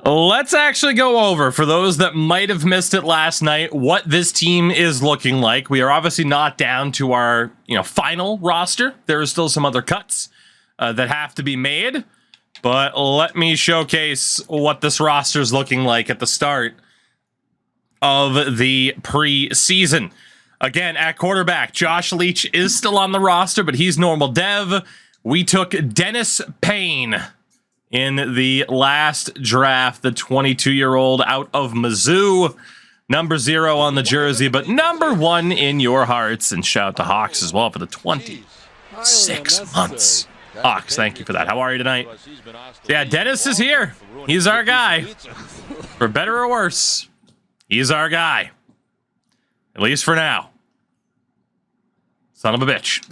Let's actually go over, for those that might have missed it last night, what this team is looking like. We are obviously not down to our, final roster. There are still some other cuts that have to be made. But let me showcase what this roster is looking like at the start of the preseason. Again, at quarterback, Josh Leach is still on the roster, but he's normal dev. We took Dennis Payne in the last draft, the 22-year-old out of Mizzou. Number 0 on the jersey, but number 1 in your hearts. And shout out to Hawks as well for the 26 months. Hawks, thank you for that. How are you tonight? Yeah, Dennis is here. He's our guy. For better or worse, he's our guy. At least for now. Son of a bitch.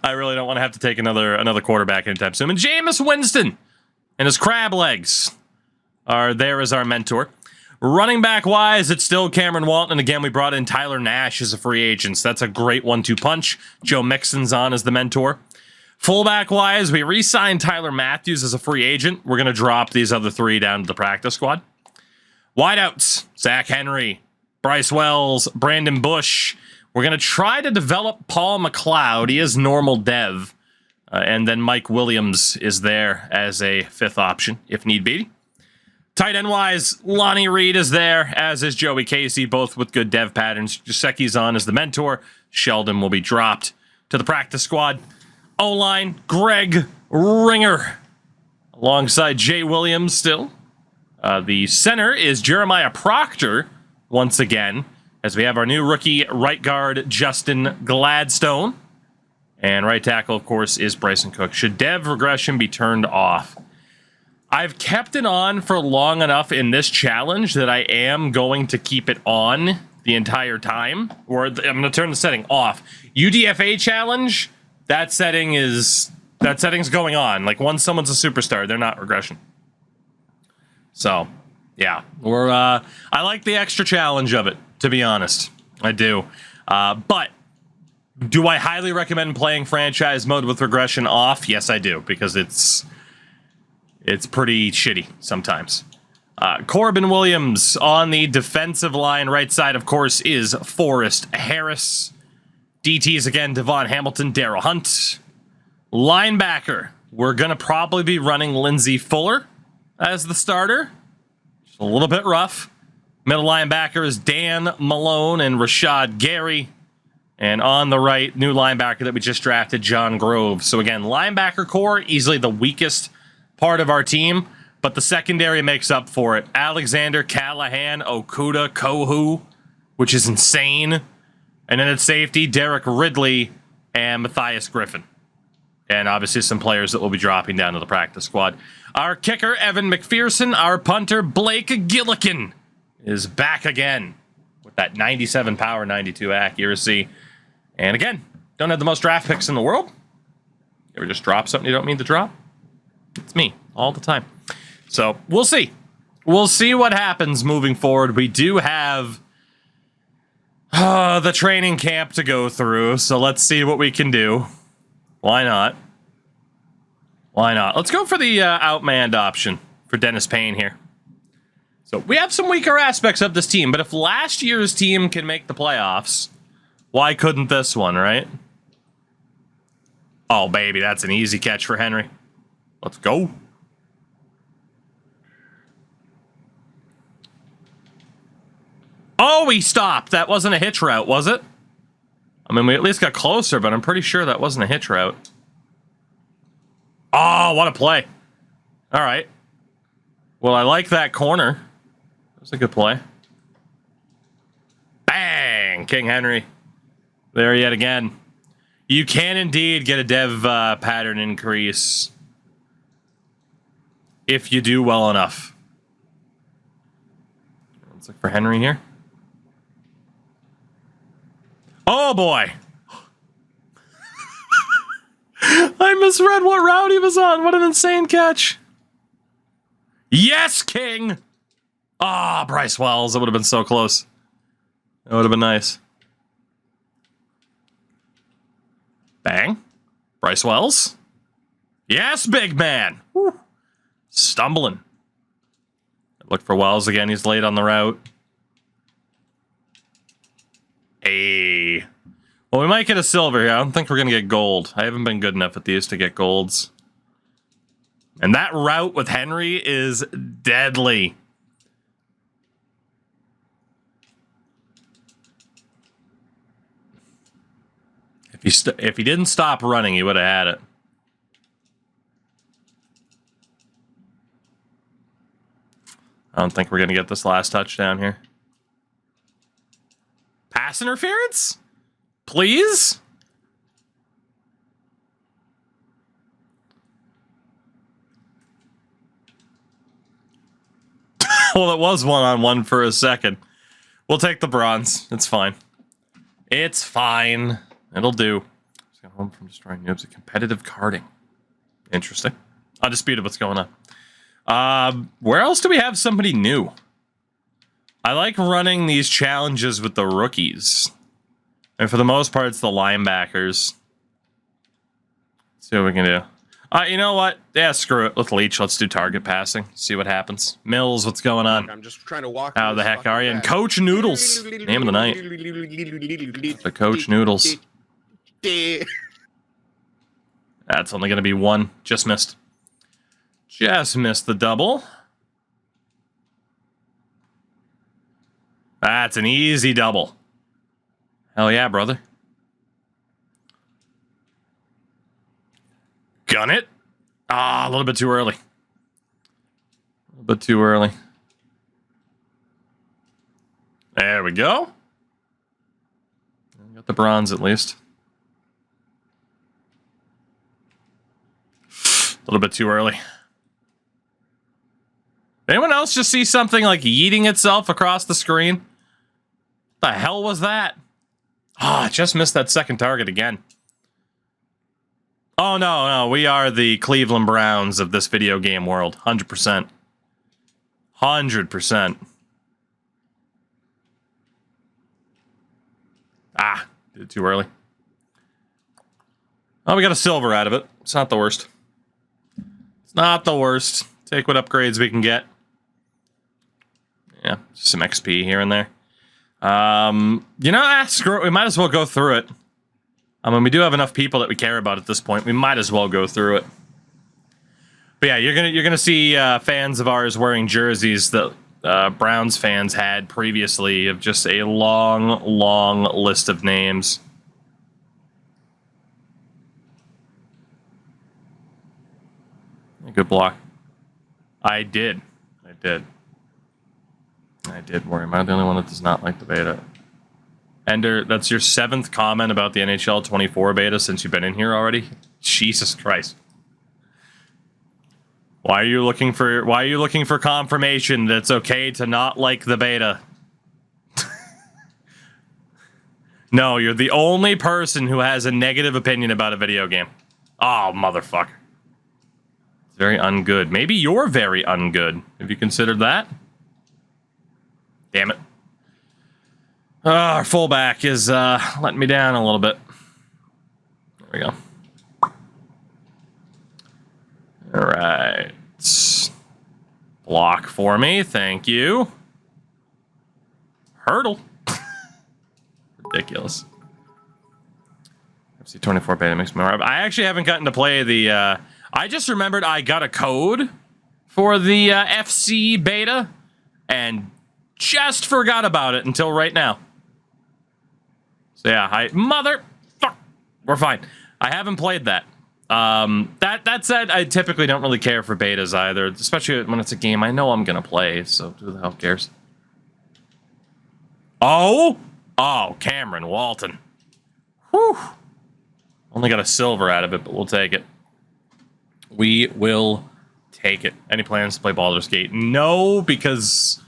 I really don't want to have to take another quarterback anytime soon. And Jameis Winston and his crab legs are there as our mentor. Running back wise, it's still Cameron Walton. And again, we brought in Tyler Nash as a free agent. So that's a great 1-2 punch. Joe Mixon's on as the mentor. Fullback wise, we re-signed Tyler Matthews as a free agent. We're going to drop these other 3 down to the practice squad. Wideouts, Zach Henry, Bryce Wells, Brandon Bush. We're going to try to develop Paul McLeod. He is normal dev. And then Mike Williams is there as a 5th option, if need be. Tight end wise, Lonnie Reed is there, as is Joey Casey, both with good dev patterns. Jasecki's on as the mentor. Sheldon will be dropped to the practice squad. O-line, Greg Ringer, alongside Jay Williams still. The center is Jeremiah Proctor, once again, as we have our new rookie right guard, Justin Gladstone. And right tackle, of course, is Bryson Cook. Should dev regression be turned off? I've kept it on for long enough in this challenge that I am going to keep it on the entire time. Or I'm going to turn the setting off. UDFA challenge, that setting's going on. Like, once someone's a superstar, they're not regression. So, yeah. I like the extra challenge of it, to be honest. I do. But do I highly recommend playing franchise mode with regression off? Yes, I do, because it's pretty shitty sometimes. Corbin Williams on the defensive line. Right side, of course, is Forrest Harris. DTs again, Devon Hamilton, Darryl Hunt. Linebacker, we're going to probably be running Lindsey Fuller as the starter. Just a little bit rough. Middle linebacker is Dan Malone and Rashad Gary. And on the right, new linebacker that we just drafted, John Grove. So again, linebacker core, easily the weakest part of our team, but the secondary makes up for it. Alexander, Callahan, Okuda, Kohu, which is insane. And then at safety, Derek Ridley and Matthias Griffin. And obviously some players that will be dropping down to the practice squad. Our kicker, Evan McPherson. Our punter, Blake Gillikin, is back again with that 97 power, 92 accuracy. And again, don't have the most draft picks in the world. You ever just drop something you don't mean to drop? It's me all the time. So we'll see. We'll see what happens moving forward. We do have the training camp to go through, so let's see what we can do. Why not? Why not? Let's go for the outmanned option for Dennis Payne here. So we have some weaker aspects of this team, but if last year's team can make the playoffs, why couldn't this one, right? Oh, baby, that's an easy catch for Henry. Let's go. Oh, he stopped. That wasn't a hitch route, was it? I mean, we at least got closer, but I'm pretty sure that wasn't a hitch route. Oh, what a play. All right. Well, I like that corner. That was a good play. Bang! King Henry. There yet again. You can indeed get a dev pattern increase if you do well enough. Let's look for Henry here. Oh, boy. I misread what route he was on. What an insane catch. Yes, King. Ah, Bryce Wells. That would have been so close. That would have been nice. Bang. Bryce Wells. Yes, big man. Woo. Stumbling. Look for Wells again. He's late on the route. Hey. Well, we might get a silver here. I don't think we're going to get gold. I haven't been good enough at these to get golds. And that route with Henry is deadly. If he didn't stop running, he would have had it. I don't think we're going to get this last touchdown here. Pass interference? Please? Well, it was one-on-one for a second. We'll take the bronze. It's fine. It's fine. It'll do. Just got home from destroying noobs at competitive karting. Interesting. Undisputed, what's going on? Where else do we have somebody new? I like running these challenges with the rookies. And for the most part, it's the linebackers. Let's see what we can do. You know what? Yeah, screw it. With Leach, let's do target passing. See what happens. Mills, what's going on? I'm just trying to walk. How the heck are you? And Coach Noodles. Name of the night. The Coach Noodles. That's only going to be one. Just missed. Just missed the double. That's an easy double. Hell yeah, brother. Gun it. Ah, a little bit too early. A little bit too early. There we go. Got the bronze at least. A little bit too early. Anyone else just see something like yeeting itself across the screen? The hell was that? Ah, just missed that second target again. Oh, no. We are the Cleveland Browns of this video game world. 100%. 100%. Ah, did it too early. Oh, we got a silver out of it. It's not the worst. It's not the worst. Take what upgrades we can get. Yeah, just some XP here and there. You know, screw it. We might as well go through it. I mean, we do have enough people that we care about at this point. We might as well go through it. But yeah, you're gonna see fans of ours wearing jerseys that Browns fans had previously of just a long list of names. Good block. I did worry. Am I the only one that does not like the beta? Ender, that's your 7th comment about the NHL 24 beta since you've been in here already? Jesus Christ. Why are you looking for confirmation that it's okay to not like the beta? No, you're the only person who has a negative opinion about a video game. Oh, motherfucker. It's very ungood. Maybe you're very ungood. Have you considered that? Damn it. Our fullback is letting me down a little bit. There we go. All right. Block for me. Thank you. Hurdle. Ridiculous. FC 24 beta makes me more. I actually haven't gotten to play the... I just remembered I got a code for the FC beta and just forgot about it until right now. So yeah, fuck. We're fine. I haven't played that. That said, I typically don't really care for betas either, especially when it's a game I know I'm gonna play, so who the hell cares? Oh, Cameron Walton. Whew. Only got a silver out of it, but we'll take it. We will take it. Any plans to play Baldur's Gate? No, because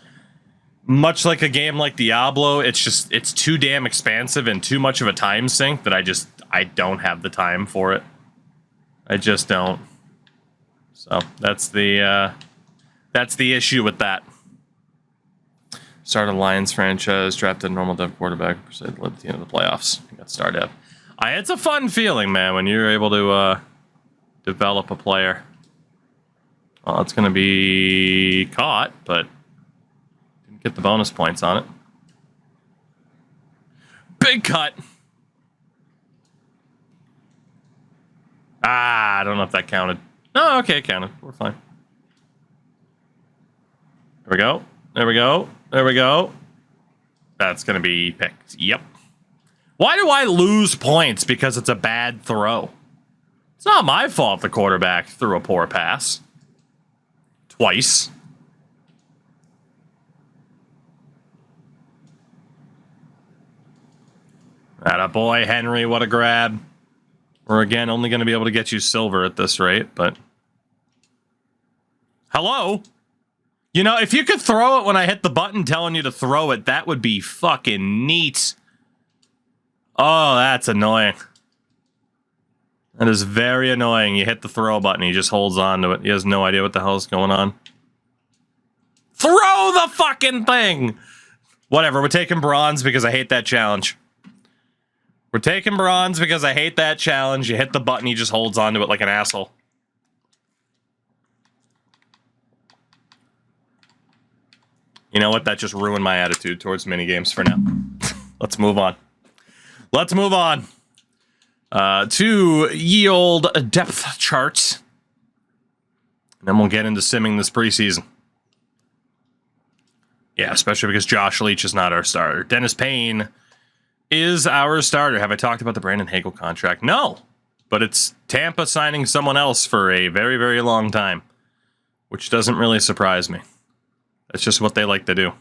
much like a game like Diablo, it's too damn expansive and too much of a time sink that I don't have the time for it. I just don't. So that's the issue with that. Started Lions franchise, drafted a normal dev quarterback, led the team to the playoffs. Got star dev. It's a fun feeling, man, when you're able to develop a player. Well, it's going to be caught, but Get the bonus points on it. Big cut. I don't know if that counted. No, okay, it counted. We're fine. There we go. There we go. There we go. That's going to be picked. Yep. Why do I lose points because it's a bad throw? It's not my fault the quarterback threw a poor pass. Twice. Atta boy, Henry, what a grab. We're again only going to be able to get you silver at this rate, but... Hello? You know, if you could throw it when I hit the button telling you to throw it, that would be fucking neat. Oh, that's annoying. That is very annoying. You hit the throw button, he just holds on to it. He has no idea what the hell's going on. Throw the fucking thing! Whatever, we're taking bronze because I hate that challenge. We're taking bronze because I hate that challenge. You hit the button, he just holds on to it like an asshole. You know what? That just ruined my attitude towards minigames for now. Let's move on. Let's move on. To ye old depth charts. And then we'll get into simming this preseason. Yeah, especially because Josh Leach is not our starter. Dennis Payne is our starter. Have I talked about the Brandon Hagel contract? No. But it's Tampa signing someone else for a very, very long time. Which doesn't really surprise me. That's just what they like to do.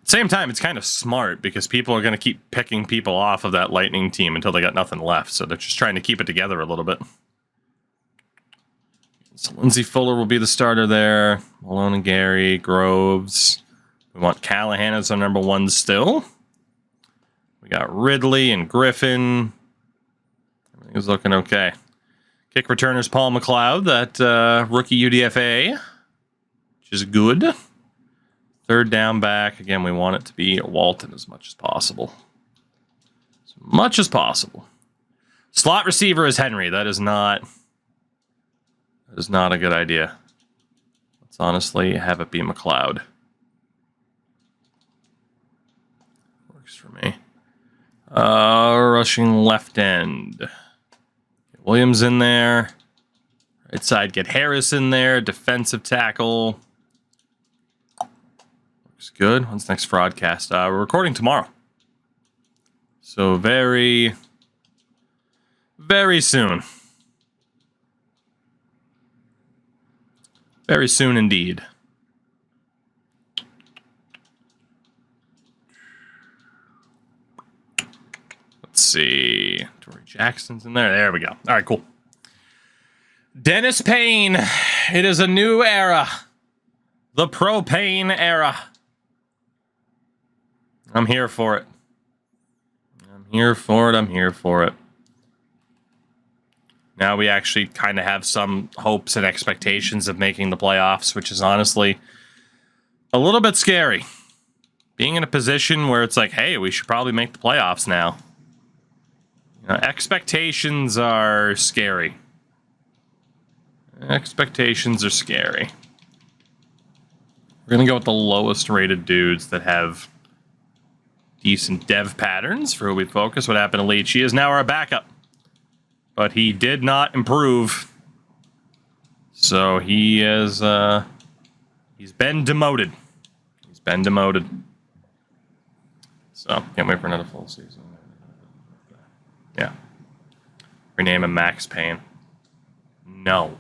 Same time, it's kind of smart because people are going to keep picking people off of that Lightning team until they got nothing left. So they're just trying to keep it together a little bit. So Lindsey Fuller will be the starter there. Malone and Gary, Groves. We want Callahan as our number one still. We got Ridley and Griffin. Everything is looking okay. Kick returners Paul McLeod, that rookie UDFA, which is good. Third down back. Again, we want it to be Walton as much as possible. As much as possible. Slot receiver is Henry. That is not a good idea. Let's honestly have it be McLeod. Works for me. Rushing left end. Get Williams in there. Right side, get Harris in there. Defensive tackle. Looks good. When's next broadcast? We're recording tomorrow. So very, very soon. Very soon indeed. Let's see. Torrey Jackson's in there. There we go. All right, cool. Dennis Payne. It is a new era. The propane era. I'm here for it. I'm here for it. I'm here for it. Now we actually kind of have some hopes and expectations of making the playoffs, which is honestly a little bit scary. Being in a position where it's like, hey, we should probably make the playoffs now. You know, expectations are scary. Expectations are scary. We're going to go with the lowest rated dudes that have decent dev patterns for who we focus. What happened to Leach? He is now our backup. But he did not improve. So he is, he's been demoted. He's been demoted. So, can't wait for another full season. Yeah. Rename him Max Payne. No.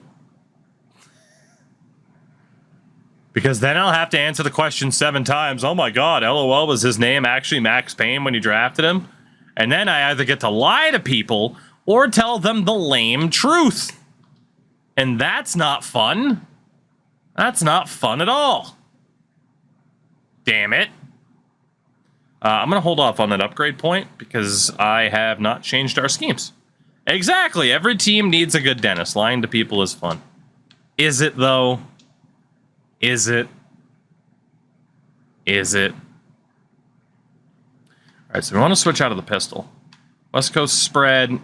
Because then I'll have to answer the question 7 times. Oh my god, LOL, was his name actually Max Payne when you drafted him? And then I either get to lie to people or tell them the lame truth. And that's not fun. That's not fun at all. Damn it. I'm going to hold off on that upgrade point because I have not changed our schemes. Exactly. Every team needs a good Dennis. Lying to people is fun. Is it, though? Is it? Is it? All right, so we want to switch out of the pistol. West Coast spread,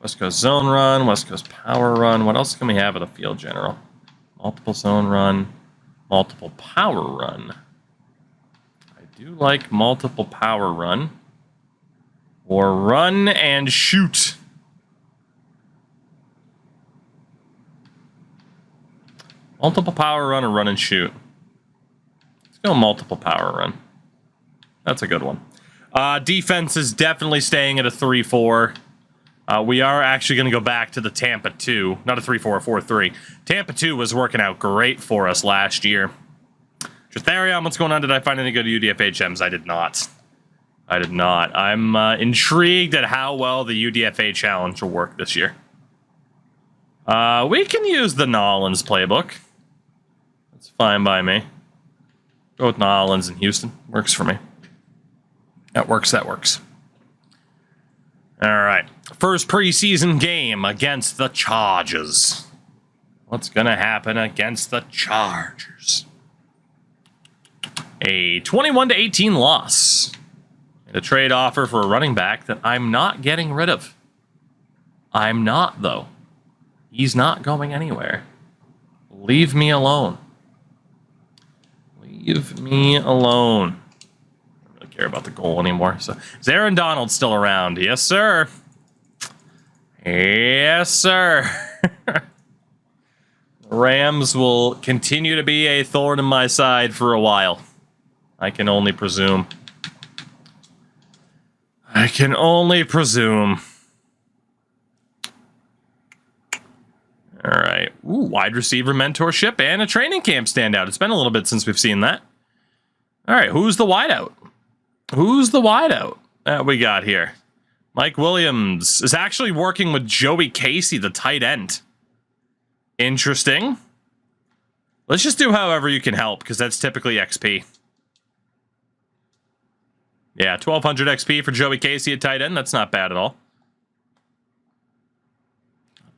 West Coast zone run, West Coast power run. What else can we have at the field general? Multiple zone run, multiple power run. I do like multiple power run. Or run and shoot. Multiple power run or run and shoot. Let's go multiple power run. That's a good one. Defense is definitely staying at a 3-4. We are actually going to go back to the Tampa 2. Not a 3-4, a 4-3. Tampa 2 was working out great for us last year. Tratharion, what's going on? Did I find any good UDFA gems? I did not. I did not. I'm intrigued at how well the UDFA challenge will work this year. We can use the Nolans playbook. That's fine by me. Go with Nolans in Houston. Works for me. That works, that works. All right. First preseason game against the Chargers. What's going to happen against the Chargers? A 21-18 loss. And a trade offer for a running back that I'm not getting rid of. I'm not, though. He's not going anywhere. Leave me alone. Leave me alone. I don't really care about the goal anymore. So, is Aaron Donald still around? Yes, sir. Yes, sir. The Rams will continue to be a thorn in my side for a while. I can only presume. I can only presume. All right. Ooh, wide receiver mentorship and a training camp standout. It's been a little bit since we've seen that. All right. Who's the wideout? Who's the wideout that we got here? Mike Williams is actually working with Joey Casey, the tight end. Interesting. Let's just do however you can help, because that's typically XP. Yeah, 1,200 XP for Joey Casey at tight end. That's not bad at all.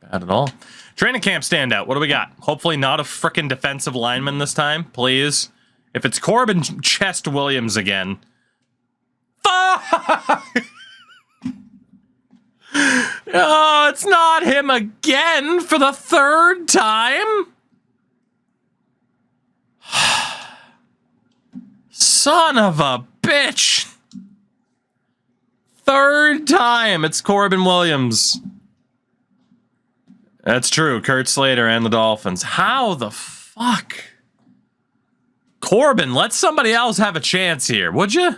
Not bad at all. Training camp standout. What do we got? Hopefully not a frickin' defensive lineman this time, please. If it's Corbin Chest Williams again. Fuck! Oh, it's not him again for the third time? Son of a bitch. Third time it's Corbin Williams. That's true. Kurt Slater and the Dolphins. How the fuck? Corbin, let somebody else have a chance here, would you?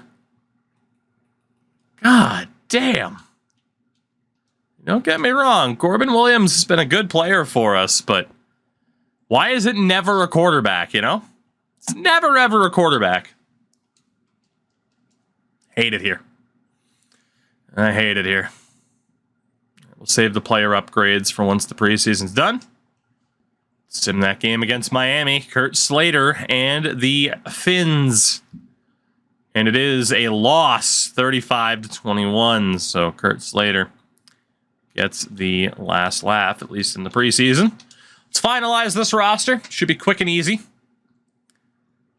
God damn. Don't get me wrong. Corbin Williams has been a good player for us, but why is it never a quarterback, you know? It's never, ever a quarterback. Hate it here. I hate it here. We'll save the player upgrades for once the preseason's done. Sim that game against Miami, Kurt Slater and the Finns. And it is a loss, 35-21. So Kurt Slater gets the last laugh, at least in the preseason. Let's finalize this roster. Should be quick and easy.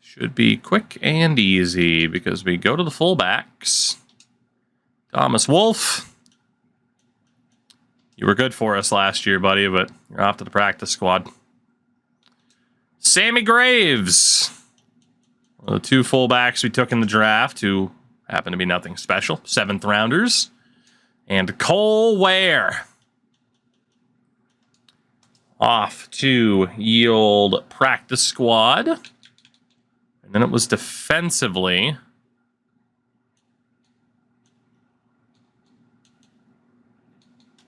Should be quick and easy because we go to the fullbacks. Thomas Wolf. You were good for us last year, buddy, but you're off to the practice squad. Sammy Graves. One of the two fullbacks we took in the draft who happen to be nothing special. 7th rounders. And Cole Ware. Off to ye old practice squad. And then it was defensively.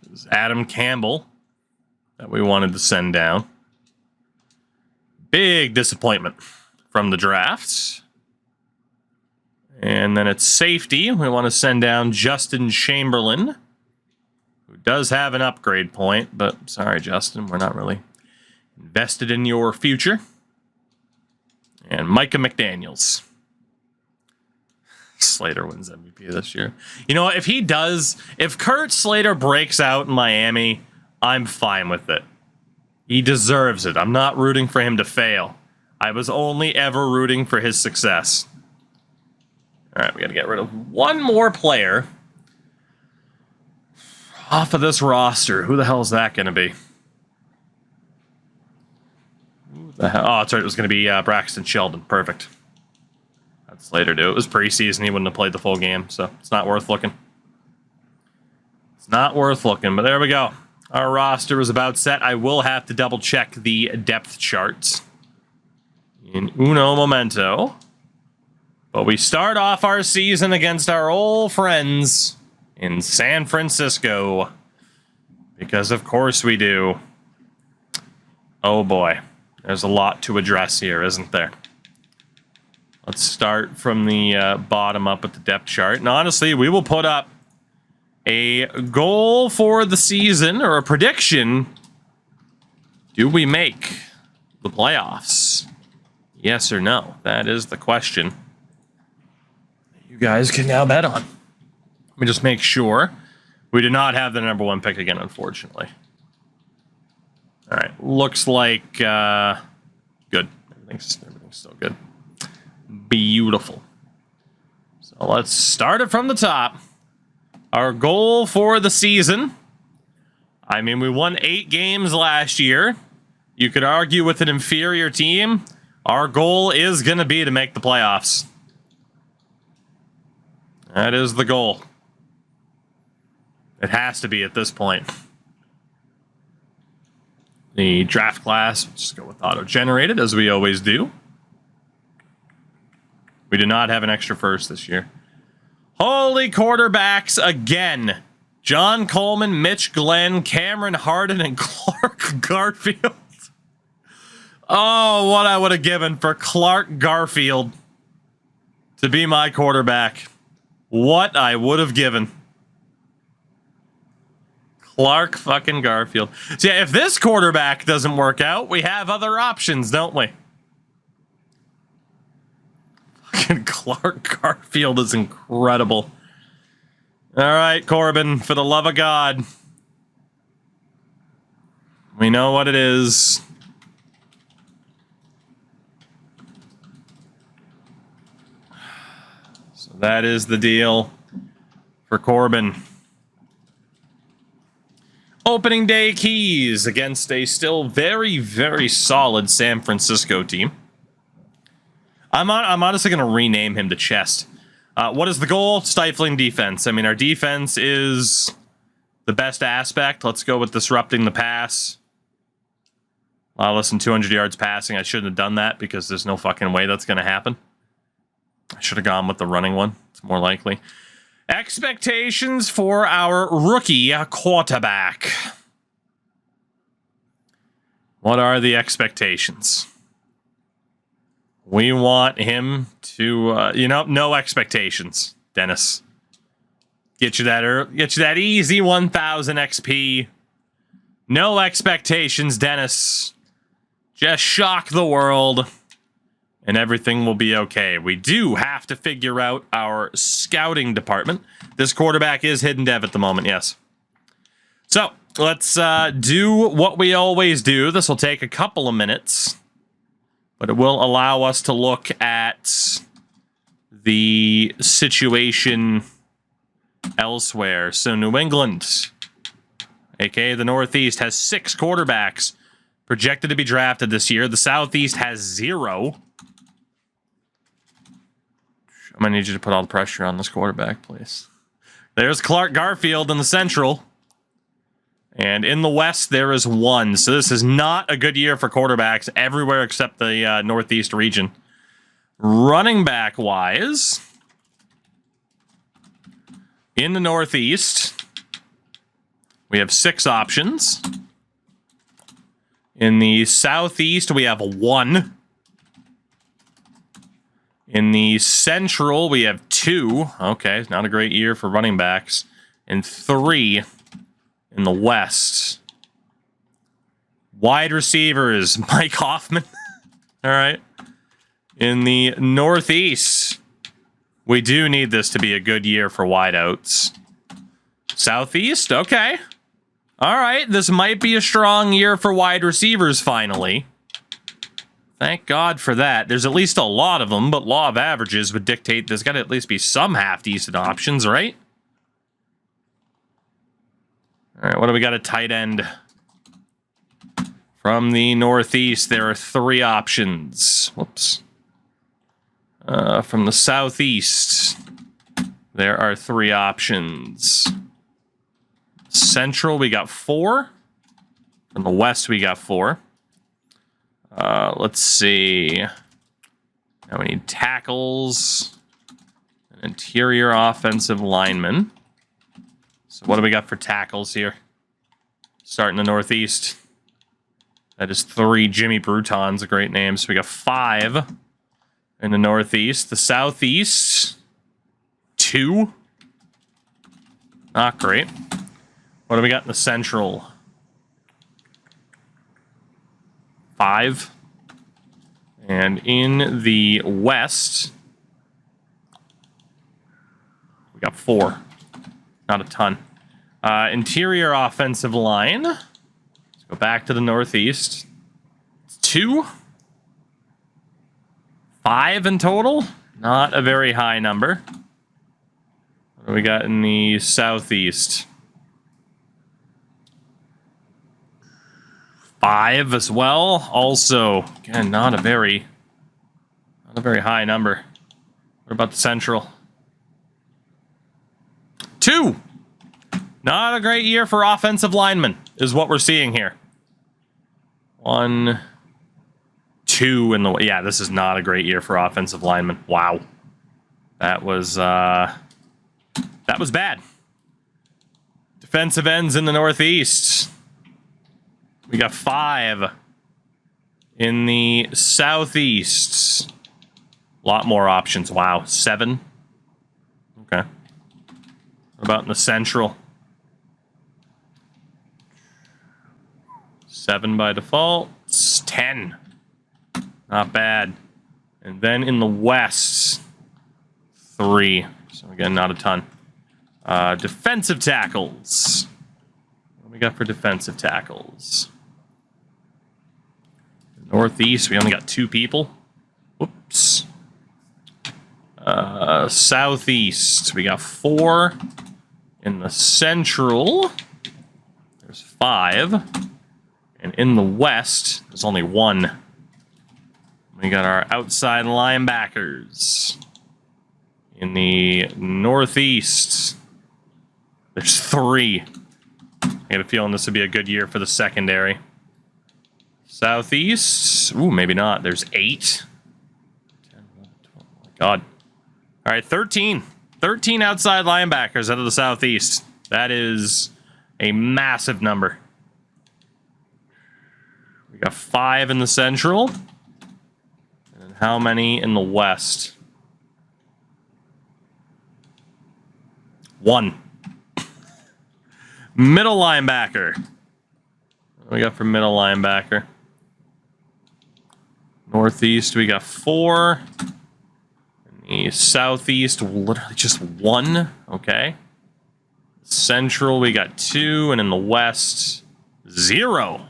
It was Adam Campbell that we wanted to send down. Big disappointment from the drafts. And then it's safety. We want to send down Justin Chamberlain, who does have an upgrade point, but sorry, Justin, we're not really invested in your future. And Micah McDaniels. Slater wins MVP this year. You know what? If Kurt Slater breaks out in Miami, I'm fine with it. He deserves it. I'm not rooting for him to fail. I was only ever rooting for his success. All right, we got to get rid of one more player. Off of this roster, who the hell is that going to be? Who the hell? Oh, that's right. It was going to be Braxton Sheldon. Perfect. That's later, too. It was preseason. He wouldn't have played the full game, so it's not worth looking. It's not worth looking, but there we go. Our roster is about set. I will have to double check the depth charts in uno momento. But we start off our season against our old friends in San Francisco. Because of course we do. Oh boy. There's a lot to address here, isn't there? Let's start from the bottom up at the depth chart. And honestly, we will put up a goal for the season, or a prediction. Do we make the playoffs? Yes or no? That is the question you guys can now bet on. Let me just make sure. We do not have the number 1 pick again, unfortunately. All right. Looks like good. Everything's still good. Beautiful. So let's start it from the top. Our goal for the season. I mean, we won 8 games last year. You could argue with an inferior team. Our goal is going to be to make the playoffs. That is the goal. It has to be at this point. The draft class, let's just go with auto-generated, as we always do. We do not have an extra first this year. Holy quarterbacks again. John Coleman, Mitch Glenn, Cameron Harden, and Clark Garfield. Oh, what I would have given for Clark Garfield to be my quarterback. What I would have given. Clark fucking Garfield. So yeah, if this quarterback doesn't work out, we have other options, don't we? Fucking Clark Garfield is incredible. All right, Corbin, for the love of God. We know what it is. So that is the deal for Corbin. Opening day keys against a still very, very solid San Francisco team. I'm honestly going to rename him to Chest. What is the goal? Stifling defense. I mean, our defense is the best aspect. Let's go with disrupting the pass. Less than 200 yards passing. I shouldn't have done that because there's no fucking way that's going to happen. I should have gone with the running one. It's more likely. Expectations for our rookie quarterback. What are the expectations? We want him to, no expectations, Dennis. Get you that easy 1,000 XP. No expectations, Dennis. Just shock the world. And everything will be okay. We do have to figure out our scouting department. This quarterback is hidden dev at the moment, yes. So, let's do what we always do. This will take a couple of minutes, but it will allow us to look at the situation elsewhere. So, New England, aka the Northeast, has 6 quarterbacks projected to be drafted this year. The Southeast has 0. I'm going to need you to put all the pressure on this quarterback, please. There's Clark Garfield in the Central. And in the West, there is 1. So this is not a good year for quarterbacks everywhere except the Northeast region. Running back-wise, in the Northeast, we have 6 options. In the Southeast, we have 1. In the Central, we have 2. Okay, not a great year for running backs. And 3 in the West. Wide receiver is Mike Hoffman. All right. In the Northeast, we do need this to be a good year for wideouts. Southeast, okay. All right, this might be a strong year for wide receivers finally. Thank God for that. There's at least a lot of them, but law of averages would dictate there's got to at least be some half-decent options, right? All right, what do we got at tight end? From the Northeast, there are 3 options. Whoops. From the Southeast, there are 3 options. Central, we got 4. From the West, we got 4. Let's see. Now we need tackles. An interior offensive lineman. So what do we got for tackles here? Starting the Northeast. That is 3. Jimmy Bruton's a great name. So we got 5 in the Northeast. The Southeast, 2. Not great. What do we got in the Central? 5. And in the West, we got 4. Not a ton. Interior offensive line. Let's go back to the Northeast. It's 2. 5 in total. Not a very high number. What do we got in the Southeast? 5 as well. Also, again, not a very high number. What about the Central? 2. Not a great year for offensive linemen, is what we're seeing here. 1, 2 in the... Yeah, this is not a great year for offensive linemen. Wow. That was bad. Defensive ends in the Northeast. We got 5 in the Southeast. A lot more options. Wow, 7. Okay. What about in the Central? 7 by default. 10. Not bad. And then in the West, 3. So again, not a ton. Defensive tackles. What do we got for defensive tackles? Northeast, we only got 2 people. Whoops. Southeast, we got 4. In the Central, there's 5. And in the West, there's only 1. We got our outside linebackers. In the Northeast, there's 3. I get a feeling this would be a good year for the secondary. Southeast, ooh, maybe not. There's 8. 10, 11, 12. Oh my God. All right, 13. 13 outside linebackers out of the Southeast. That is a massive number. We got 5 in the Central. And how many in the West? 1. Middle linebacker. What do we got for middle linebacker? Northeast, we got 4. In the Southeast, literally just 1. Okay. Central, we got 2. And in the West, 0.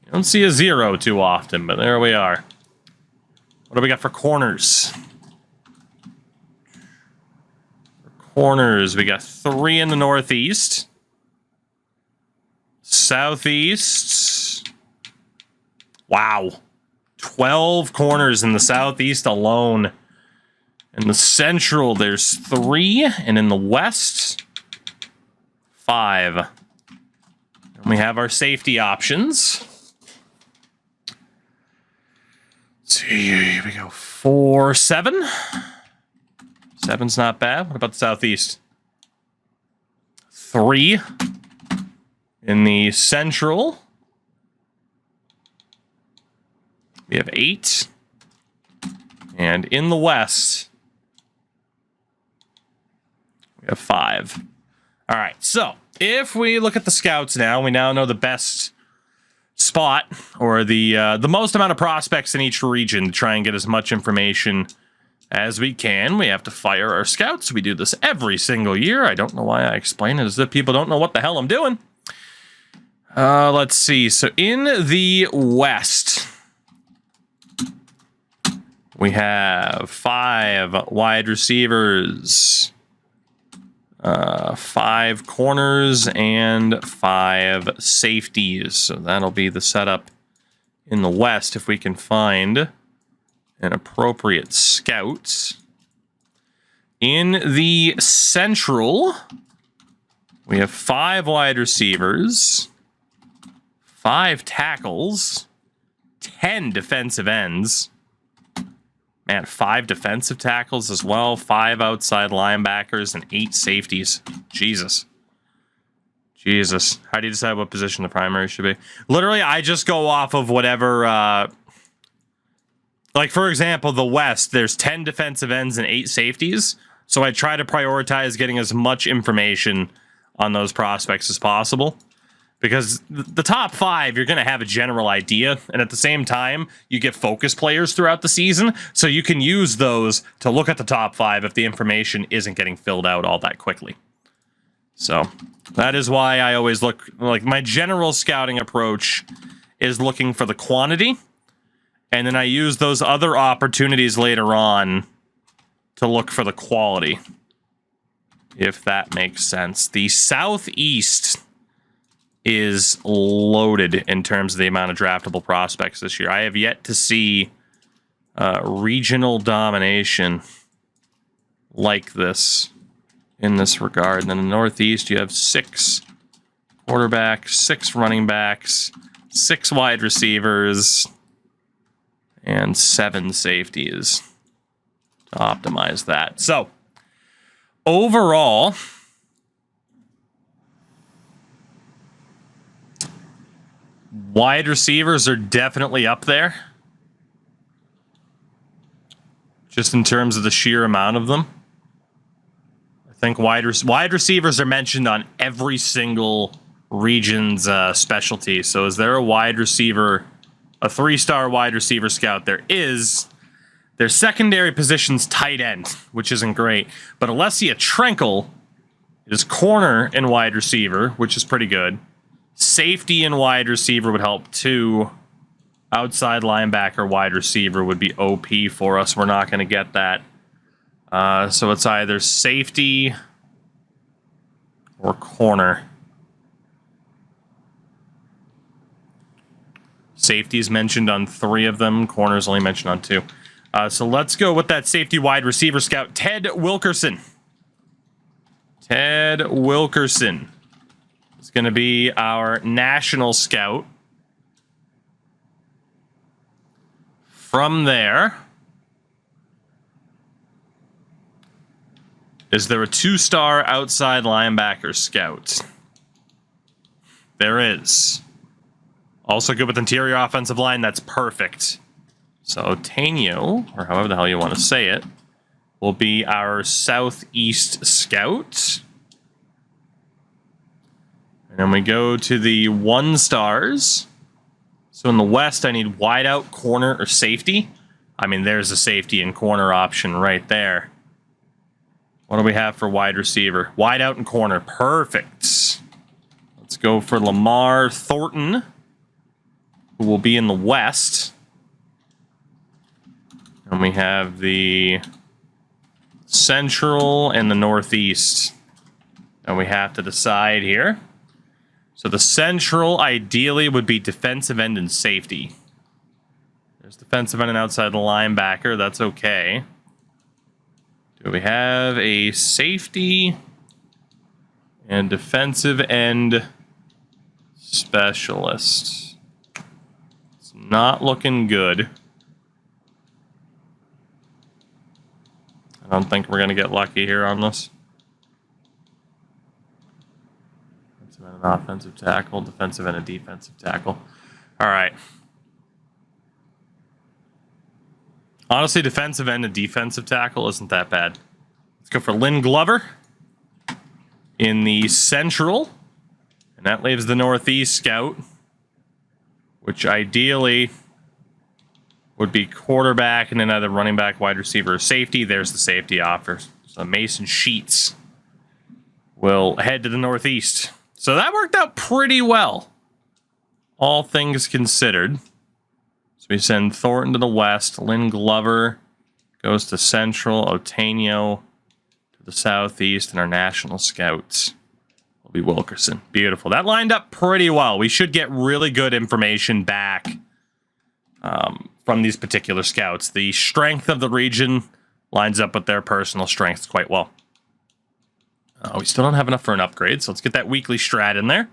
You don't see a 0 too often, but there we are. What do we got for corners? For corners, we got 3 in the Northeast. Southeast. Wow. 12 corners in the Southeast alone. In the Central, there's 3. And in the West, 5. And we have our safety options. Let's see, here we go. 4, 7. 7's not bad. What about the Southeast? 3. In the Central, we have 8. And in the West, we have 5. All right, so if we look at the scouts now, we now know the best spot or the most amount of prospects in each region to try and get as much information as we can. We have to fire our scouts. We do this every single year. I don't know why I explain it as if people don't know what the hell I'm doing. Let's see. So in the West, we have 5 wide receivers. 5 corners and 5 safeties. So that'll be the setup in the West if we can find an appropriate scout. In the Central, we have 5 wide receivers, 5 tackles, 10 defensive ends. Man, 5 defensive tackles as well, 5 outside linebackers, and 8 safeties. Jesus. How do you decide what position the primary should be? Literally, I just go off of whatever... like, for example, the West, there's 10 defensive ends and 8 safeties. So I try to prioritize getting as much information on those prospects as possible. Because the top 5, you're going to have a general idea. And at the same time, you get focus players throughout the season. So you can use those to look at the top 5 if the information isn't getting filled out all that quickly. So that is why I always look, like, my general scouting approach is looking for the quantity. And then I use those other opportunities later on to look for the quality. If that makes sense. The Southeast is loaded in terms of the amount of draftable prospects this year. I have yet to see regional domination like this in this regard. And then in the Northeast, you have 6 quarterbacks, 6 running backs, 6 wide receivers, and 7 safeties to optimize that. So, overall, wide receivers are definitely up there. Just in terms of the sheer amount of them. I think wide receivers are mentioned on every single region's specialty. So is there a wide receiver, a 3-star wide receiver scout? There is. Their secondary position's tight end, which isn't great. But Alessia Trenkel is corner and wide receiver, which is pretty good. Safety and wide receiver would help too. Outside linebacker, wide receiver would be OP for us. We're not going to get that. So it's either safety or corner. Safety is mentioned on 3 of them. Corner is only mentioned on 2. So let's go with that safety wide receiver scout, Ted Wilkerson. Ted Wilkerson is going to be our national scout. From there, is there a 2-star outside linebacker scout? There is. Also good with interior offensive line. That's perfect. So Tainio, or however the hell you want to say it, will be our Southeast scout. And then we go to the 1-stars. So in the West, I need wideout, corner, or safety. I mean, there's a safety and corner option right there. What do we have for wide receiver? Wideout and corner. Perfect. Let's go for Lamar Thornton, who will be in the West. And we have the Central and the Northeast. And we have to decide here. So the Central, ideally, would be defensive end and safety. There's defensive end and outside linebacker. That's okay. Do we have a safety and defensive end specialist? It's not looking good. I don't think we're going to get lucky here on this. Defensive end and offensive tackle, defensive end and defensive tackle. All right. Honestly, defensive end and defensive tackle isn't that bad. Let's go for Lynn Glover in the Central. And that leaves the Northeast scout, which ideally would be quarterback and then either running back, wide receiver, or safety. There's the safety offer. So Mason Sheets will head to the Northeast. So that worked out pretty well, all things considered. So we send Thornton to the West. Lynn Glover goes to Central. Otainio to the Southeast, and our national scouts will be Wilkerson. Beautiful. That lined up pretty well. We should get really good information back from these particular scouts. The strength of the region lines up with their personal strengths quite well. We still don't have enough for an upgrade, so let's get that weekly strat in there.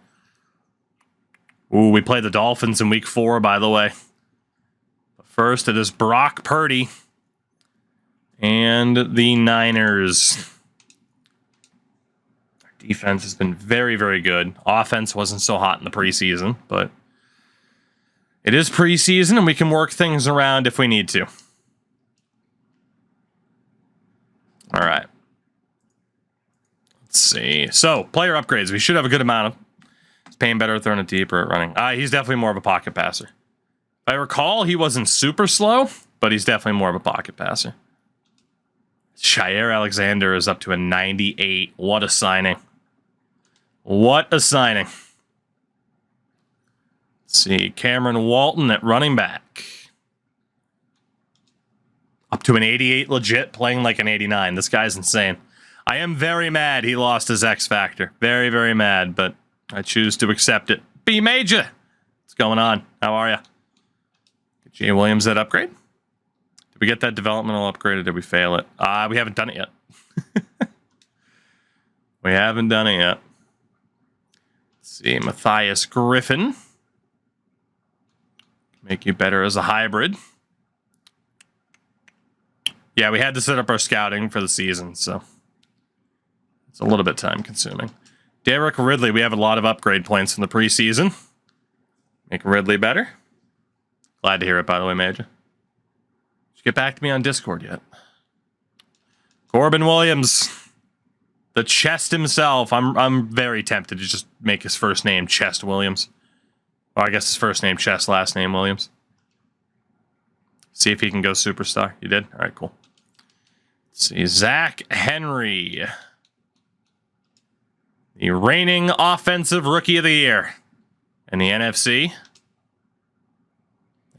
Ooh, we play the Dolphins in week 4, by the way. But first, it is Brock Purdy and the Niners. Our defense has been very, very good. Offense wasn't so hot in the preseason, but it is preseason, and we can work things around if we need to. All right. Let's see. So, player upgrades. We should have a good amount of. Is Payne better at throwing it deep or at running? He's definitely more of a pocket passer. If I recall, he wasn't super slow, but he's definitely more of a pocket passer. Shire Alexander is up to a 98. What a signing. What a signing. Let's see. Cameron Walton at running back. Up to an 88 legit, playing like an 89. This guy's insane. I am very mad he lost his X Factor. Very, very mad, but I choose to accept it. B Major! What's going on? How are ya? Jay Williams, that upgrade? Did we get that developmental upgrade or did we fail it? We haven't done it yet. We haven't done it yet. Let's see. Matthias Griffin. Make you better as a hybrid. Yeah, we had to set up our scouting for the season, so it's a little bit time consuming. Derek Ridley, we have a lot of upgrade points in the preseason. Make Ridley better. Glad to hear it, by the way, Major. Did you get back to me on Discord yet? Corbin Williams, the Chest himself. I'm very tempted to just make his first name Chest Williams. Well, I guess his first name Chest, last name Williams. See if he can go superstar. You did? All right, cool. Let's see. Zach Henry. The reigning offensive rookie of the year in the NFC.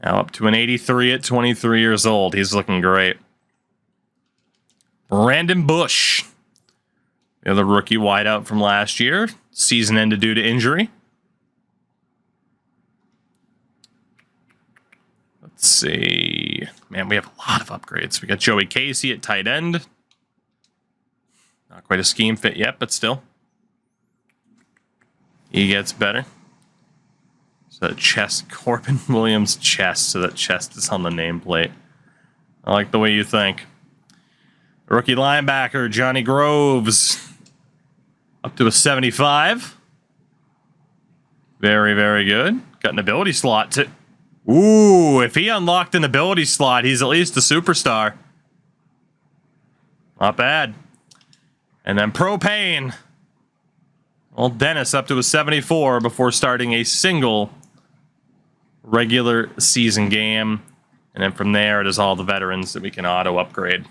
Now up to an 83 at 23 years old. He's looking great. Brandon Bush. The other rookie wideout from last year. Season ended due to injury. Let's see. Man, we have a lot of upgrades. We got Joey Casey at tight end. Not quite a scheme fit yet, but still. He gets better. So that Chest, Corbin Williams Chest, so that Chest is on the nameplate. I like the way you think. Rookie linebacker, Johnny Groves. Up to a 75. Very, very good. Got an ability slot too. Ooh, if he unlocked an ability slot, he's at least a superstar. Not bad. And then Propane. Old Dennis up to a 74 before starting a single regular season game. And then from there, it is all the veterans that we can auto upgrade.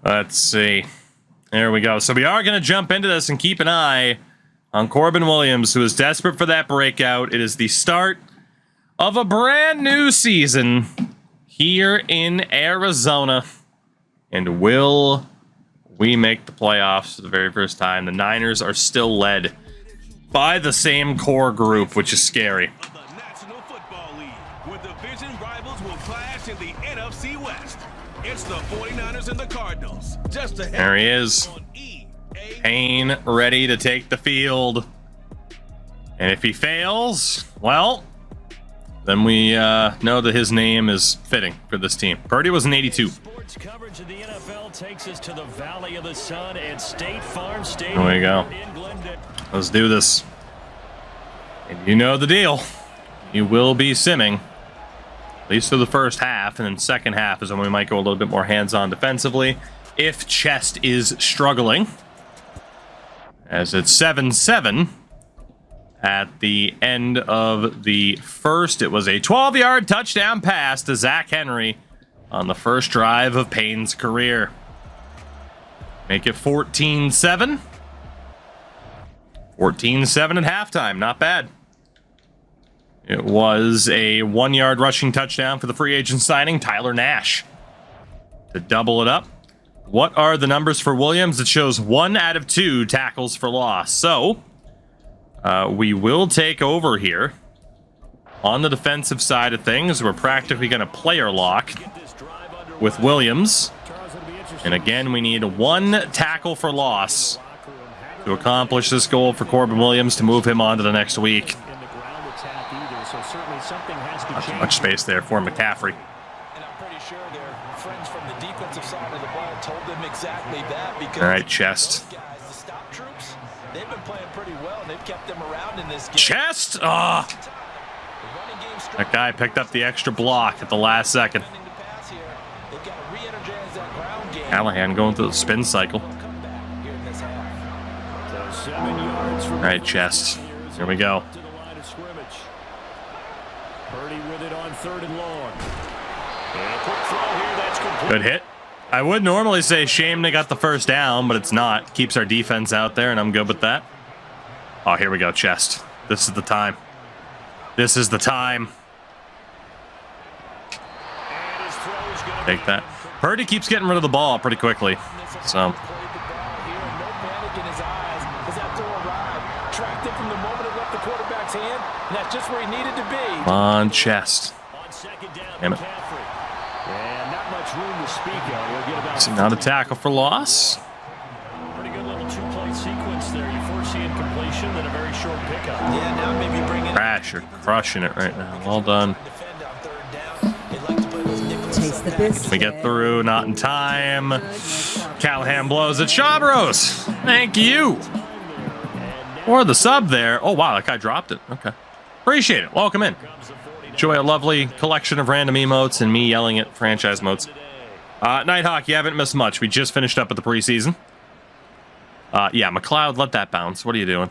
Let's see. There we go. So we are going to jump into this and keep an eye on Corbin Williams, who is desperate for that breakout. It is the start of a brand new season here in Arizona. And will we make the playoffs for the very first time? The Niners are still led by the same core group, which is scary. The National Football League, where division rivals will clash in the NFC West. It's the 49ers and the Cardinals. Just ahead. There he is. Payne ready to take the field. And if he fails, well, then we know that his name is fitting for this team. Purdy was an 82. Sports coverage of the NFL takes us to the Valley of the Sun at State Farm Stadium. There we go. Let's do this. And you know the deal. You will be simming, at least for the first half, and then second half is when we might go a little bit more hands-on defensively if Chest is struggling. As it's 7-7 at the end of the first. It was a 12-yard touchdown pass to Zach Henry on the first drive of Payne's career. Make it 14-7. 14-7 at halftime. Not bad. It was a 1-yard rushing touchdown for the free agent signing, Tyler Nash. To double it up, what are the numbers for Williams? It shows 1 out of 2 tackles for loss. So we will take over here on the defensive side of things. We're practically going to player lock with Williams. And again, we need 1 tackle for loss to accomplish this goal for Corbin Williams to move him on to the next week. Not too much space there for McCaffrey. And I'm pretty sure their friends from the defensive side of the ball told them exactly that, because all right, Chest. guys, the stop troops, they've been playing pretty well, and they've kept them around in this game. Chest! Ah! That guy picked up the extra block at the last second. Callahan going through the spin cycle. All right, Chest. Here we go. Good hit. I would normally say shame they got the first down, but it's not. Keeps our defense out there, and I'm good with that. Oh, here we go, Chest. This is the time. This is the time. Take that. Purdy keeps getting rid of the ball pretty quickly. So. Come on, Chest. Damn it. So not a tackle for loss. Pretty good little 2-play sequence there. You force the incompletion, then a very short pickup. Yeah, now maybe bring it. Crash, you're crushing it right now. Well done. We get through, not in time. Callahan blows it. Shabros, thank you. Or the sub there. Oh, wow, that guy dropped it. Okay. Appreciate it. Welcome in. Enjoy a lovely collection of random emotes and me yelling at franchise modes. Nighthawk, you haven't missed much. We just finished up with the preseason. Yeah, McLeod, let that bounce. What are you doing?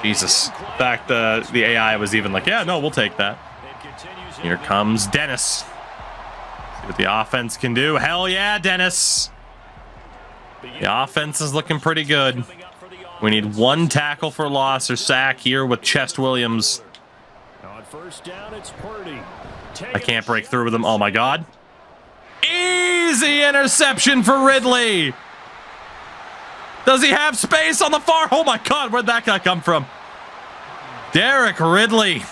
Jesus. In fact, the AI was even like, yeah, no, we'll take that. Here comes Dennis. See what the offense can do. Hell yeah, Dennis. The offense is looking pretty good. We need 1 tackle for loss or sack here with Chest Williams. I can't break through with him. Oh, my God. Easy interception for Ridley. Does he have space on the far? Oh, my God. Where'd that guy come from? Derek Ridley.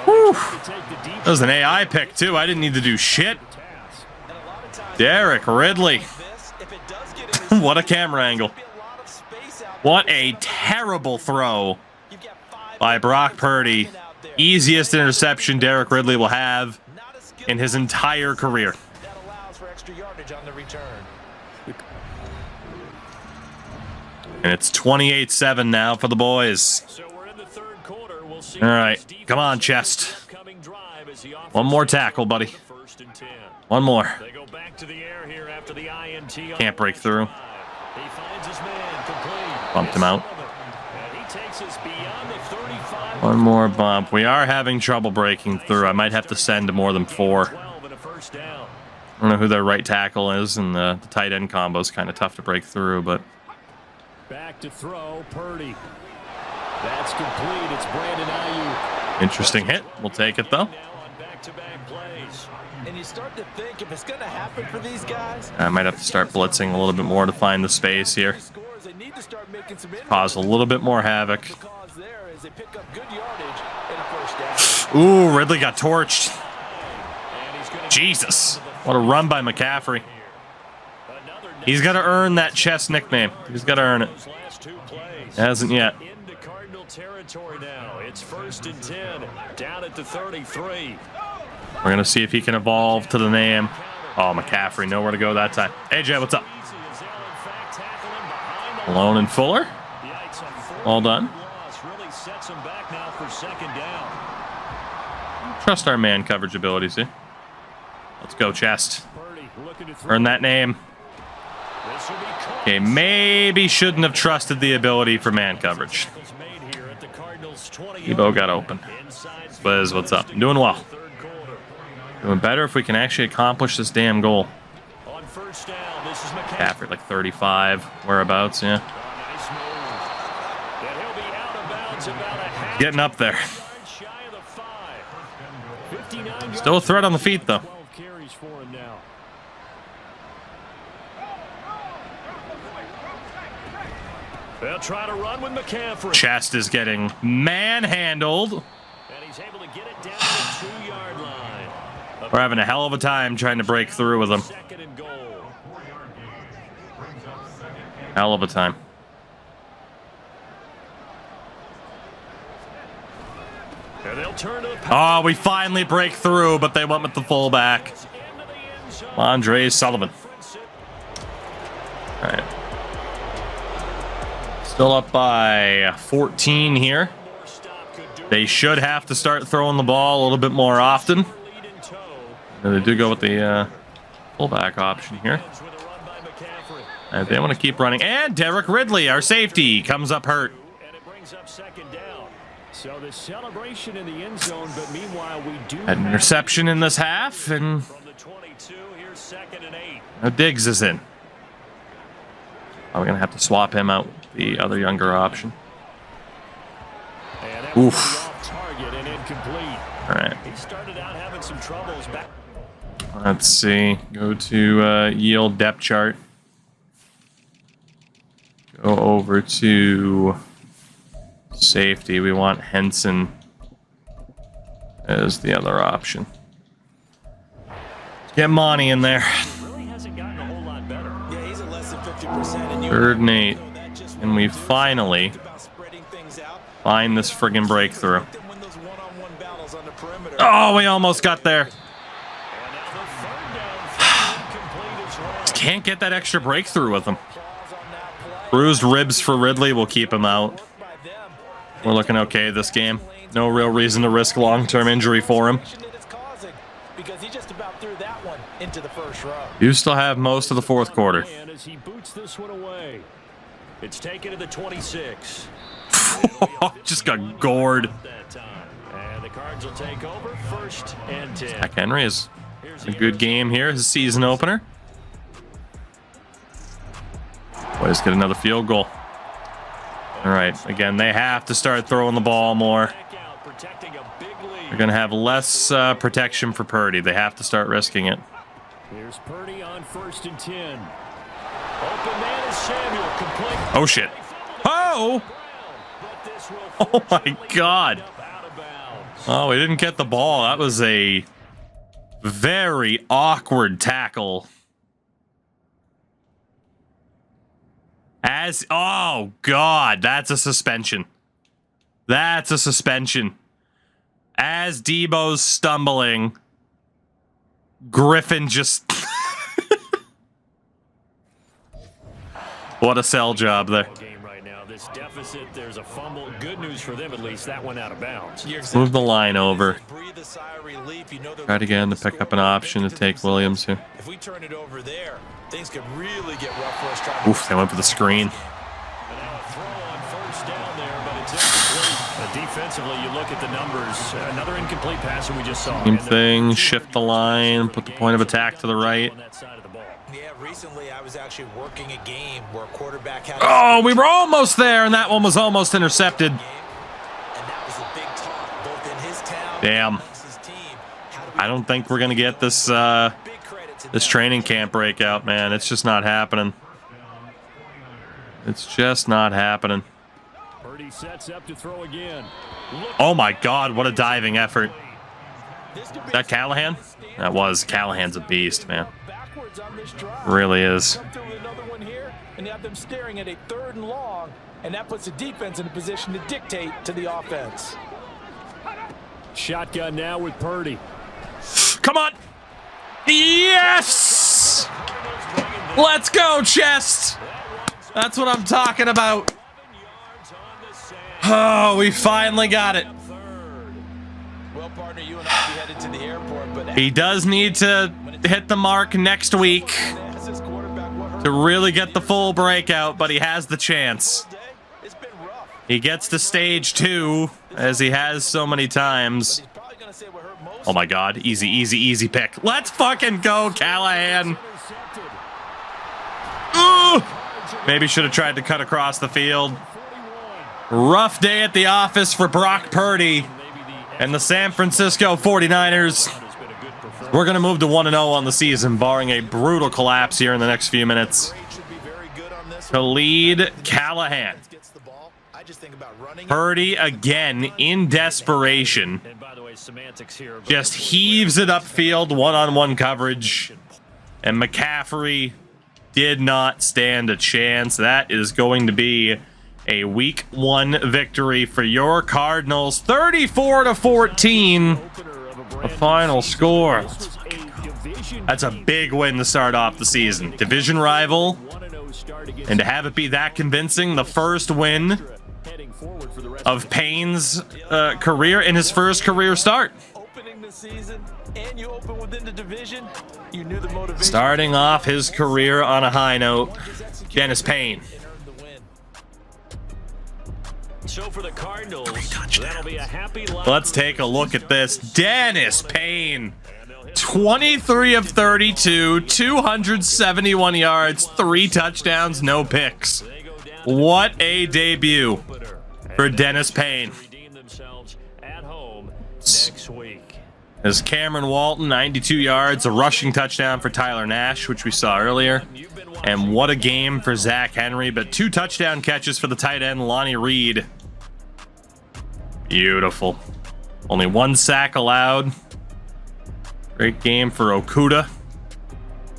Whew. That was an AI pick, too. I didn't need to do shit. Derek Ridley. What a camera angle. What a terrible throw by Brock Purdy. Easiest interception Derek Ridley will have in his entire career. And it's 28-7 now for the boys. All right, come on, Chest. One more tackle, buddy. One more. Can't break through. Bumped him out. One more bump. We are having trouble breaking through. I might have to send to more than 4. I don't know who their right tackle is, and the tight end combo is kind of tough to break through, but. Back to throw, Purdy. That's complete. It's Brandon Ayuk. Interesting hit. We'll take it, though. And you start to think, if it's going to happen for these guys, I might have to start blitzing a little bit more to find the space here. Cause a little bit more havoc. Ooh, Ridley got torched. Jesus. What a run by McCaffrey. He's got to earn that Chest nickname. He's got to earn it. Hasn't yet. Into Cardinal territory now. It's 1st and 10. Down at the 33. We're going to see if he can evolve to the name. Oh, McCaffrey, nowhere to go that time. AJ, what's up? Malone and Fuller. All done. Trust our man coverage abilities here. Let's go, Chest. Earn that name. Okay, maybe shouldn't have trusted the ability for man coverage. Ebo got open. Liz, what's up? I'm doing well. Doing better if we can actually accomplish this damn goal. McCaffrey, like 35, whereabouts, yeah. Getting up there. Still a threat on the feet, though. They'll try to run with McCaffrey. Chest is getting manhandled. And he's able to get it down to the 2-yard line. We're having a hell of a time trying to break through with him. Second and goal. Hell of a time. And they'll turn to the Oh, we finally break through, but they went with the fullback. Andre Sullivan. All right. Still up by 14 here. They should have to start throwing the ball a little bit more often. And they do go with the fullback option here. They want to keep running. And Derek Ridley, our safety, comes up hurt. And it brings up second down. So the celebration in the end zone, but meanwhile we do Had an interception in this half, and from the 22. Here's second and 8. now Diggs is in. We're going to have to swap him out with the other younger option. And that Oof. was off target and incomplete. All right. He started out having some troubles back. Let's see. Go to yield depth chart. Go over to safety. We want Henson as the other option. Get Monty in there. Really hasn't gotten a whole lot better. Yeah, he's at less than 50%. And you 3rd and 8. And we finally find this friggin' breakthrough. Oh, we almost got there. Just can't get that extra breakthrough with him. Bruised ribs for Ridley will keep him out. We're looking okay this game. No real reason to risk long-term injury for him. You still have most of the 4th quarter. And as he boots this one away, it's taken to the 26. Just got gored. That time. And the Cards will take over 1st and 10. Zach Henry is a good game here. His season opener. Boys get another field goal. All right. Again, they have to start throwing the ball more. They're going to have less protection for Purdy. They have to start risking it. Here's Purdy on 1st and 10. Open man is Samuel. Complete. Oh, shit. Oh! Oh, my God. Oh, we didn't get the ball. That was a very awkward tackle. Oh, God, that's a suspension. That's a suspension. As Debo's stumbling, Griffin just... What a sell job there. This deficit, there's a fumble. Good news for them, at least. That went out of bounds. Move the line over. Try again to pick up an option to take Williams here. If we turn it over there, things could really get rough for us trying to... Oof, they went for the screen. And now a throw on 1st down there, but it's incomplete. Defensively, you look at the numbers. Another incomplete pass that we just saw. Same thing, shift the line, put the point of attack to the right. Yeah, recently I was actually working a game where a quarterback had... Oh, we were almost there, and that one was almost intercepted. And that was a big talk, both in his town Damn. and his team. I don't think we're going to get this this training camp breakout, man. It's just not happening. It's just not happening. Purdy sets up to throw again. Oh, my God, what a diving effort. Is that Callahan? That was. Callahan's a beast, man. Really is. And have them staring at a 3rd and long, and that puts the defense in a position to dictate to the offense. Shotgun now with Purdy. Come on. Yes! Let's go, Chest. That's what I'm talking about. Oh, we finally got it. Well, partner, you and I will be headed to the airport, but He does need to hit the mark next week to really get the full breakout, but he has the chance. He gets to stage 2, as he has so many times. Oh my God, easy, easy, easy pick. Let's fucking go, Callahan. Ooh! Maybe should have tried to cut across the field. Rough day at the office for Brock Purdy and the San Francisco 49ers. We're going to move to 1-0 on the season, barring a brutal collapse here in the next few minutes. Khalid Callahan. Purdy again in desperation. Just heaves it upfield, one-on-one coverage. And McCaffrey did not stand a chance. That is going to be a week 1 victory for your Cardinals. 34-14. The final score. That's a big win to start off the season. Division rival. And to have it be that convincing, the first win of Payne's career in his first career start. Opening the season and you open within the division, you knew the motivation. Starting off his career on a high note, Dennis Payne. So for the Cardinals, that'll be a happy line. Let's take a look at this. Dennis Payne, 23 of 32, 271 yards, 3 touchdowns, no picks. What a debut for Dennis Payne. As Cameron Walton, 92 yards, a rushing touchdown for Tyler Nash, which we saw earlier. And what a game for Zach Henry, but 2 touchdown catches for the tight end, Lonnie Reed. Beautiful. Only 1 sack allowed. Great game for Okuda.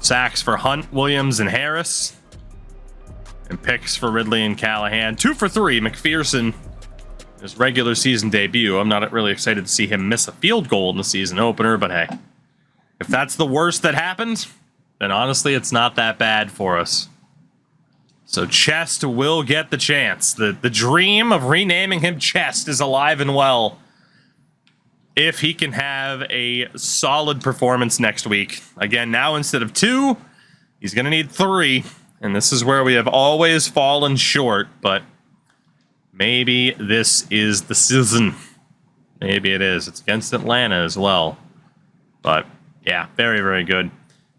Sacks for Hunt, Williams, and Harris. And picks for Ridley and Callahan. 2 for 3, McPherson. His regular season debut. I'm not really excited to see him miss a field goal in the season opener, but hey. If that's the worst that happened, then honestly, it's not that bad for us. So Chest will get the chance. The dream of renaming him Chest is alive and well. If he can have a solid performance next week. Again, now instead of 2, he's going to need 3. And this is where we have always fallen short, but maybe this is the season. Maybe it is. It's against Atlanta as well. But yeah, very, very good.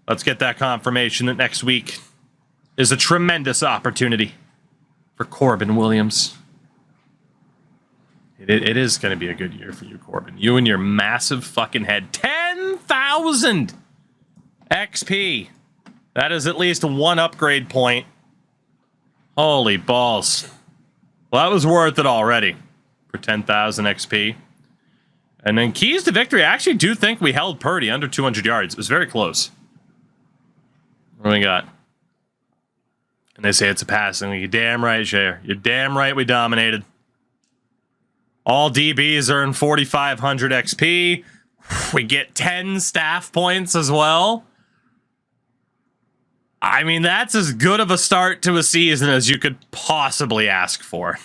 Let's get that confirmation that next week is a tremendous opportunity for Corbin Williams. It is going to be a good year for you, Corbin. You and your massive fucking head. 10,000 XP. That is at least 1 upgrade point. Holy balls. Well, that was worth it already for 10,000 XP. And then keys to victory. I actually do think we held Purdy under 200 yards. It was very close. What do we got? And they say it's a passing. You're damn right, Shayer. You're damn right we dominated. All DBs are in 4,500 XP. We get 10 staff points as well. I mean, that's as good of a start to a season as you could possibly ask for.